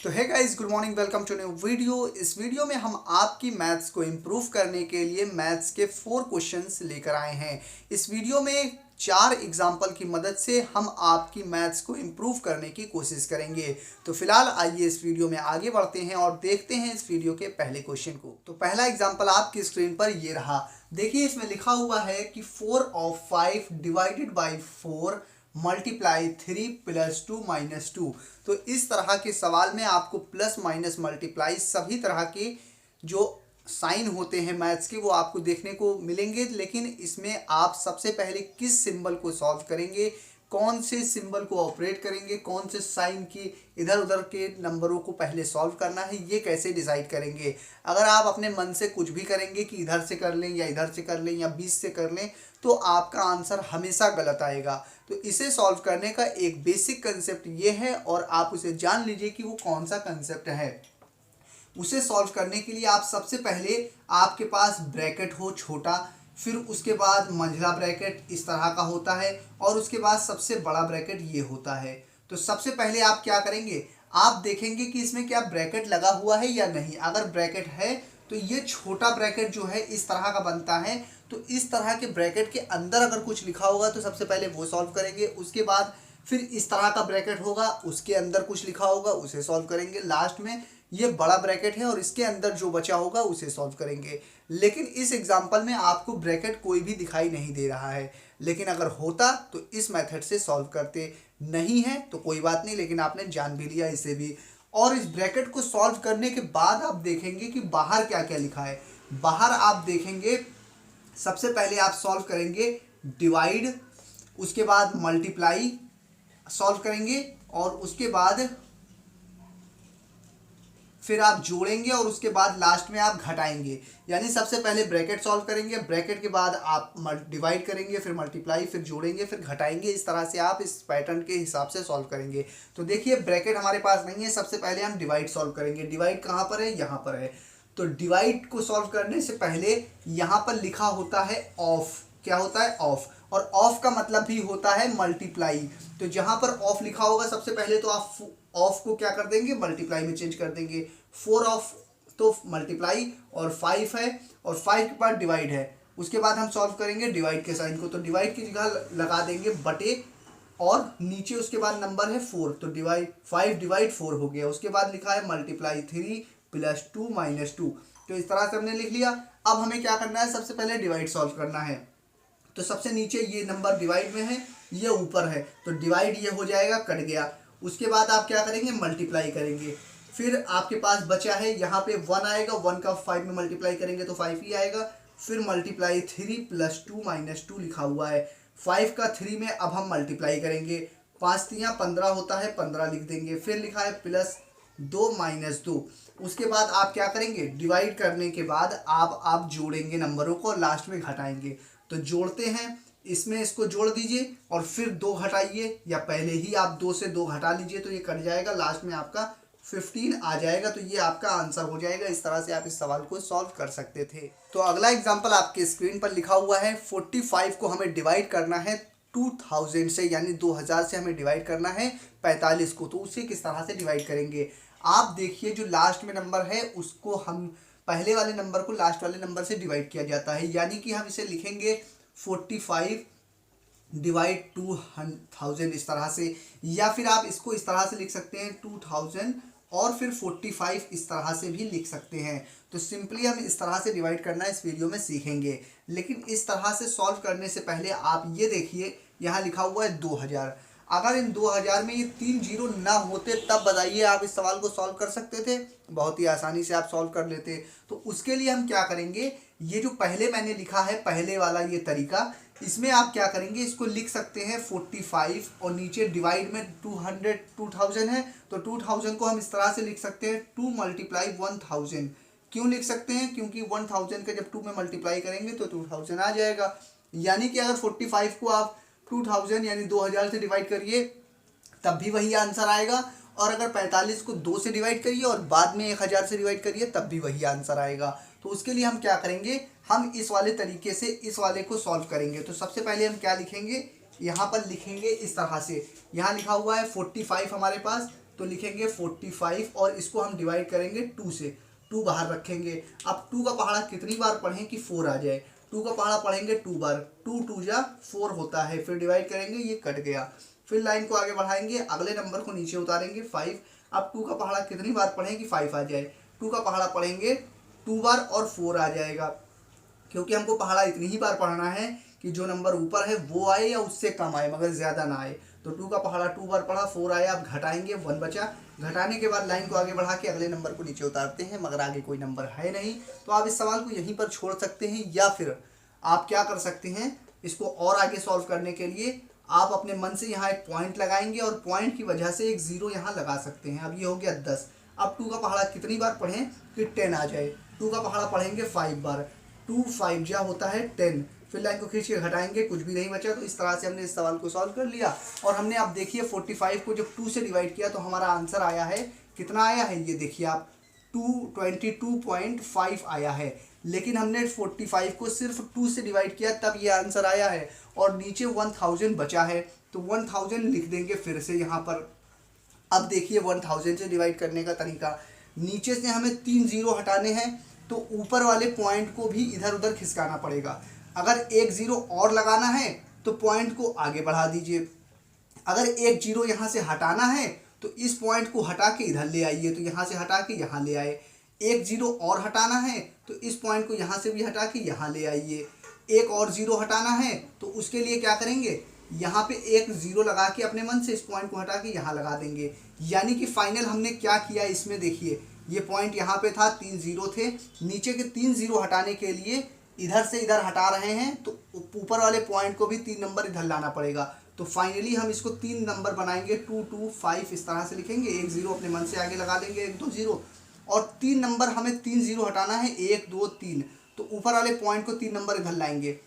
तो है guys, good morning, welcome to new video. इस वीडियो में हम आपकी मैथ्स को इम्प्रूव करने के लिए मैथ्स के 4 क्वेश्चंस लेकर आए हैं। इस वीडियो में 4 एग्जाम्पल की मदद से हम आपकी मैथ्स को इम्प्रूव करने की कोशिश करेंगे। तो फिलहाल आइए इस वीडियो में आगे बढ़ते हैं और देखते हैं इस वीडियो के पहले क्वेश्चन को। तो पहला एग्जाम्पल आपकी स्क्रीन पर ये रहा। देखिए, इसमें लिखा हुआ है कि 4 of 5 divided by 4 multiply 3 plus 2 minus 2। तो इस तरह के सवाल में आपको प्लस माइनस मल्टीप्लाई सभी तरह के जो साइन होते हैं मैथ्स के वो आपको देखने को मिलेंगे। लेकिन इसमें आप सबसे पहले किस सिंबल को सॉल्व करेंगे, कौन से सिंबल को ऑपरेट करेंगे, कौन से साइन की इधर उधर के नंबरों को पहले सॉल्व करना है, ये कैसे डिसाइड करेंगे। अगर आप अपने मन से कुछ भी करेंगे कि इधर से कर लें या इधर से कर लें या 20 से कर लें, तो आपका आंसर हमेशा गलत आएगा। तो इसे सॉल्व करने का एक बेसिक कंसेप्ट ये है और आप उसे जान लीजिए कि वो कौन सा कंसेप्ट है। उसे सॉल्व करने के लिए आप सबसे पहले आपके पास ब्रैकेट हो छोटा, फिर उसके बाद मंझला ब्रैकेट इस तरह का होता है और उसके बाद सबसे बड़ा ब्रैकेट ये होता है। तो सबसे पहले आप क्या करेंगे, आप देखेंगे कि इसमें क्या ब्रैकेट लगा हुआ है या नहीं। अगर ब्रैकेट है तो ये छोटा ब्रैकेट जो है इस तरह का बनता है। तो इस तरह के ब्रैकेट के अंदर अगर कुछ लिखा होगा तो सबसे पहले वो सॉल्व करेंगे। उसके बाद फिर इस तरह का ब्रैकेट होगा, उसके अंदर कुछ लिखा होगा, उसे सॉल्व करेंगे। लास्ट में ये बड़ा ब्रैकेट है और इसके अंदर जो बचा होगा उसे सॉल्व करेंगे। लेकिन इस एग्जांपल में आपको ब्रैकेट कोई भी दिखाई नहीं दे रहा है। लेकिन अगर होता तो इस मेथड से सॉल्व करते, नहीं है तो कोई बात नहीं, लेकिन आपने जान भी लिया इसे भी। और इस ब्रैकेट को सॉल्व करने के बाद आप देखेंगे कि बाहर क्या क्या लिखा है। बाहर आप देखेंगे सबसे पहले आप सॉल्व करेंगे डिवाइड, उसके बाद मल्टीप्लाई सॉल्व करेंगे और उसके बाद फिर आप जोड़ेंगे और उसके बाद लास्ट में आप घटाएंगे। यानी सबसे पहले ब्रैकेट सॉल्व करेंगे, ब्रैकेट के बाद आप डिवाइड करेंगे, फिर मल्टीप्लाई, फिर जोड़ेंगे, फिर घटाएंगे। इस तरह से आप इस पैटर्न के हिसाब से सॉल्व करेंगे। तो देखिए, ब्रैकेट हमारे पास नहीं है, सबसे पहले हम डिवाइड सॉल्व करेंगे। डिवाइड कहाँ पर है, यहाँ पर है। तो डिवाइड को सॉल्व करने से पहले यहाँ पर लिखा होता है ऑफ। क्या होता है, ऑफ। और ऑफ का मतलब भी होता है मल्टीप्लाई। तो जहां पर ऑफ लिखा होगा सबसे पहले तो आप ऑफ को क्या कर देंगे, मल्टीप्लाई में चेंज कर देंगे। 4 ऑफ तो मल्टीप्लाई और 5 है और 5 के बाद डिवाइड है। उसके बाद हम सॉल्व करेंगे डिवाइड के साइन को। तो डिवाइड की जगह लगा देंगे बटे और नीचे उसके बाद नंबर है 4। तो डिवाइड 5 डिवाइड 4 हो गया। उसके बाद लिखा है मल्टीप्लाई 3 प्लस 2 माइनस 2। तो इस तरह से हमने लिख लिया। अब हमें क्या करना है, सबसे पहले डिवाइड सॉल्व करना है। तो सबसे नीचे ये नंबर डिवाइड में है, ये ऊपर है, तो डिवाइड ये हो जाएगा, कट गया। उसके बाद आप क्या करेंगे, मल्टीप्लाई करेंगे। फिर आपके पास बचा है यहाँ पे 1 आएगा, 1 का 5 में मल्टीप्लाई करेंगे तो 5 ही आएगा। फिर मल्टीप्लाई 3 प्लस 2 माइनस 2 लिखा हुआ है। 5 का 3 में अब हम मल्टीप्लाई करेंगे, 5 3 15 होता है, 15 लिख देंगे। फिर लिखा है प्लस 2 माइनस 2। उसके बाद आप क्या करेंगे, डिवाइड करने के बाद आप जोड़ेंगे नंबरों को और लास्ट में घटाएंगे। तो जोड़ते हैं, इसमें इसको जोड़ दीजिए और फिर 2 घटाइए, या पहले ही आप 2 से 2 घटा लीजिए तो ये कट जाएगा। लास्ट में आपका 15 आ जाएगा। तो ये आपका आंसर हो जाएगा। इस तरह से आप इस सवाल को सॉल्व कर सकते थे। तो अगला एग्जांपल आपके स्क्रीन पर लिखा हुआ है। 45 को हमें डिवाइड करना है 2000 से, यानी 2000 से हमें डिवाइड करना है 45 को। तो उसे किस तरह से डिवाइड करेंगे, आप देखिए। जो लास्ट में नंबर है उसको हम पहले वाले नंबर को लास्ट वाले नंबर से डिवाइड किया जाता है। यानी कि हम इसे लिखेंगे 45 डिवाइड 2000 इस तरह से, या फिर आप इसको इस तरह से लिख सकते हैं 2000 और फिर 45 इस तरह से भी लिख सकते हैं। तो सिंपली हम इस तरह से डिवाइड करना इस वीडियो में सीखेंगे। लेकिन इस तरह से सॉल्व करने से पहले आप ये देखिए, यहाँ लिखा हुआ है 2000। अगर इन 2000 में ये 3 जीरो ना होते तब बताइए आप इस सवाल को सॉल्व कर सकते थे, बहुत ही आसानी से आप सॉल्व कर लेते। तो उसके लिए हम क्या करेंगे, ये जो पहले मैंने लिखा है पहले वाला ये तरीका, इसमें आप क्या करेंगे, इसको लिख सकते हैं 45 और नीचे डिवाइड में 2000 है। तो 2000 को हम इस तरह से लिख सकते हैं 2 मल्टीप्लाई 1000। क्यों लिख सकते हैं, क्योंकि 1000 का जब 2 में मल्टीप्लाई करेंगे तो 2000 आ जाएगा। यानी कि अगर 45 को आप 2000 यानी 2000 से डिवाइड करिए तब भी वही आंसर आएगा। और अगर 45 को 2 से डिवाइड करिए और बाद में 1000 से डिवाइड करिए तब भी वही आंसर आएगा। तो उसके लिए हम क्या करेंगे, हम इस वाले तरीके से इस वाले को सॉल्व करेंगे। तो सबसे पहले हम क्या लिखेंगे, यहाँ पर लिखेंगे इस तरह से। यहाँ लिखा हुआ है 45 हमारे पास, तो लिखेंगे 45 और इसको हम डिवाइड करेंगे 2 से, 2 बाहर रखेंगे। अब 2 का पहाड़ा कितनी बार पढ़ें कि 4 आ जाए, 2 का पहाड़ा पढ़ेंगे 2 बार, 2 2 जा 4 होता है, फिर डिवाइड करेंगे, ये कट गया। फिर लाइन को आगे बढ़ाएंगे, अगले नंबर को नीचे उतारेंगे 5। अब 2 का पहाड़ा कितनी बार पढ़ें कि 5 आ जाए, 2 का पहाड़ा पढ़ेंगे 2 बार और 4 आ जाएगा, क्योंकि हमको पहाड़ा इतनी ही बार पढ़ना है कि जो नंबर ऊपर है वो आए या उससे कम आए मगर ज़्यादा ना आए। तो 2 का पहाड़ा 2 बार पढ़ा, 4 आया, अब घटाएंगे 1 बचा। घटाने के बाद लाइन को आगे बढ़ा के अगले नंबर को नीचे उतारते हैं, मगर आगे कोई नंबर है नहीं, तो आप इस सवाल को यहीं पर छोड़ सकते हैं। या फिर आप क्या कर सकते हैं, इसको और आगे सॉल्व करने के लिए आप अपने मन से यहाँ एक पॉइंट लगाएंगे और पॉइंट की वजह से एक 0 यहाँ लगा सकते हैं। अब ये हो गया 10। अब 2 का पहाड़ा कितनी बार पढ़ें कि 10 आ जाए, 2 का पहाड़ा पढ़ेंगे 5 बार, 2 5 जा होता है 10। फिर लाइन को खींच के घटाएंगे, कुछ भी नहीं बचा। तो इस तरह से हमने इस सवाल को सॉल्व कर लिया। और हमने आप देखिए 45 को जब 2 से डिवाइड किया तो हमारा आंसर आया है, कितना आया है ये देखिए आप, 222.5 आया है। लेकिन हमने 45 को सिर्फ 2 से डिवाइड किया तब ये आंसर आया है, और नीचे 1000 बचा है, तो 1000 लिख देंगे फिर से यहाँ पर। अब देखिए 1000 से डिवाइड करने का तरीका, नीचे से हमें 3 0 हटाने हैं, तो ऊपर वाले पॉइंट को भी इधर उधर खिसकाना पड़ेगा। अगर एक 0 और लगाना है तो पॉइंट को आगे बढ़ा दीजिए, अगर एक 0 यहाँ से हटाना है तो इस पॉइंट को हटा के इधर ले आइए, तो यहाँ से हटा के यहाँ ले आए। एक 0 और हटाना है तो इस पॉइंट को यहाँ से भी हटा के यहाँ ले आइए। एक और 0 हटाना है तो उसके लिए क्या करेंगे, यहाँ पे एक 0 लगा के अपने मन से इस पॉइंट को हटा के यहाँ लगा देंगे। यानी कि फाइनल हमने क्या किया इसमें देखिए, ये पॉइंट यहाँ पे था, 3 0 थे, नीचे के 3 0 हटाने के लिए इधर से इधर हटा रहे हैं, तो ऊपर वाले पॉइंट को भी 3 नंबर इधर लाना पड़ेगा। तो फाइनली हम इसको 3 नंबर बनाएंगे, 2 2 5 इस तरह से लिखेंगे। एक 0 अपने मन से आगे लगा देंगे, 1 2 0, और 3 नंबर हमें 3 0 हटाना है, 1 2 3, तो ऊपर वाले पॉइंट को 3 नंबर इधर लाएंगे।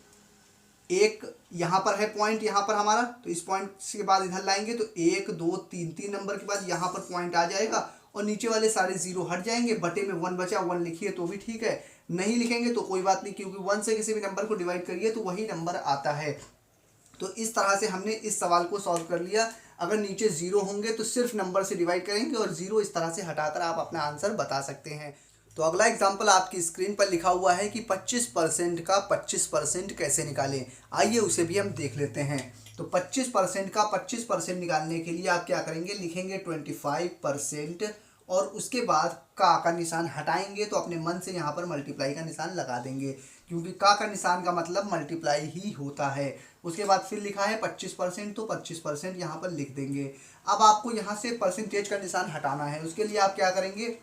एक यहाँ पर है पॉइंट, यहाँ पर हमारा, तो इस पॉइंट के बाद इधर लाएंगे, तो 1 2 3, 3 नंबर के बाद यहाँ पर पॉइंट आ जाएगा और नीचे वाले सारे 0 हट जाएंगे। बटे में 1 बचा, 1 लिखिए तो भी ठीक है, नहीं लिखेंगे तो कोई बात नहीं, क्योंकि 1 से किसी भी नंबर को डिवाइड करिए तो वही नंबर आता है। तो इस तरह से हमने इस सवाल को सॉल्व कर लिया। अगर नीचे 0 होंगे तो सिर्फ नंबर से डिवाइड करेंगे और 0 इस तरह से हटाकर आप अपना आंसर बता सकते हैं। तो अगला एग्जाम्पल आपकी स्क्रीन पर लिखा हुआ है कि 25% का 25% कैसे निकालें। आइए उसे भी हम देख लेते हैं। तो 25% का 25% निकालने के लिए आप क्या करेंगे, लिखेंगे 25% और उसके बाद का निशान हटाएंगे, तो अपने मन से यहाँ पर मल्टीप्लाई का निशान लगा देंगे, क्योंकि का निशान का मतलब मल्टीप्लाई ही होता है। उसके बाद फिर लिखा है 25%, तो 25% यहाँ पर लिख देंगे। अब आपको यहाँ से परसेंटेज का निशान हटाना है, उसके लिए आप क्या करेंगे,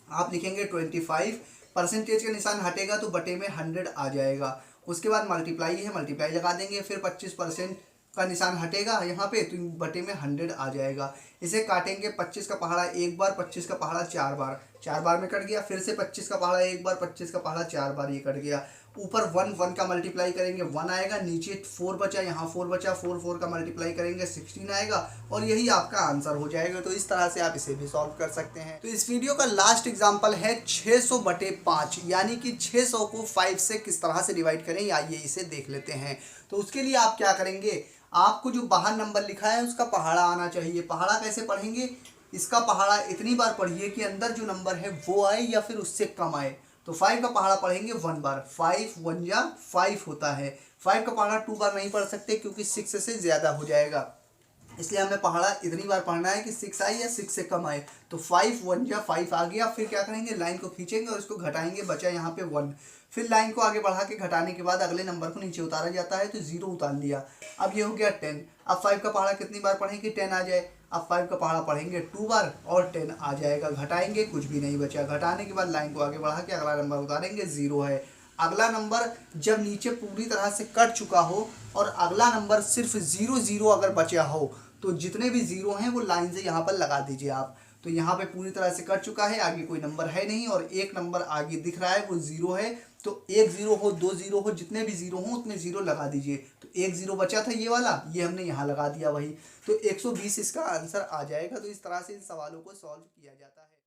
आप लिखेंगे 25, परसेंटेज का निशान हटेगा तो बटे में 100 आ जाएगा। उसके बाद मल्टीप्लाई है, मल्टीप्लाई लगा देंगे, फिर 25% का निशान हटेगा यहाँ पे, तो बटे में 100 आ जाएगा। इसे काटेंगे, 25 का पहाड़ा एक बार, 25 का पहाड़ा 4 बार, 4 बार में कट गया। फिर से 25 का पहाड़ा एक बार, 25 का पहाड़ा 4 बार, ये कट गया। ऊपर 1 का मल्टीप्लाई करेंगे 1 आएगा, नीचे 4 बचा, यहाँ 4 बचा, 4 का मल्टीप्लाई करेंगे 16 आएगा, और यही आपका आंसर हो जाएगा। तो इस तरह से आप इसे भी सॉल्व कर सकते हैं। तो इस वीडियो का लास्ट एग्जाम्पल है 600/5, यानी कि 600 को 5 से किस तरह से डिवाइड करें, आइए इसे देख लेते हैं। तो उसके लिए आप क्या करेंगे, आपको जो बाहर नंबर लिखा है उसका पहाड़ा आना चाहिए। पहाड़ा कैसे पढ़ेंगे, इसका पहाड़ा इतनी बार पढ़िए कि अंदर जो नंबर है वो आए या फिर उससे कम आए। तो 5 का पहाड़ा पढ़ेंगे 1 बार, 5 1 जा 5 होता है। 5 का पहाड़ा 2 बार नहीं पढ़ सकते क्योंकि 6 से ज़्यादा हो जाएगा, इसलिए हमें पहाड़ा इतनी बार पढ़ना है कि 6 आए या 6 से कम आए। तो 5 1 जा 5 आ गया। फिर क्या करेंगे, लाइन को खींचेंगे और इसको घटाएंगे, बचा यहाँ पे 1। फिर लाइन को आगे बढ़ा के घटाने के बाद अगले नंबर को नीचे उतारा जाता है, तो 0 उतार लिया। अब ये हो गया 10। अब 5 का पहाड़ा कितनी बार पढ़ें कि 10 आ जाए। अब 5 का पहाड़ा पढ़ेंगे 2 बार और 10 आ जाएगा। घटाएंगे, कुछ भी नहीं बचा। घटाने के बाद लाइन को आगे बढ़ा के अगला नंबर उतारेंगे, 0 है। अगला नंबर जब नीचे पूरी तरह से कट चुका हो और अगला नंबर सिर्फ 0 0 अगर बचा हो, तो जितने भी 0 हैं वो लाइन से यहाँ पर लगा दीजिए आप। तो यहाँ पे पूरी तरह से कट चुका है, आगे कोई नंबर है नहीं और एक नंबर आगे दिख रहा है वो 0 है। तो 1 0 हो, 2 0 हो, जितने भी 0 हो उतने 0 लगा दीजिए। तो 1 0 बचा था ये वाला, ये हमने यहाँ लगा दिया वही। तो 120 इसका आंसर आ जाएगा। तो इस तरह से इन सवालों को सॉल्व किया जाता है।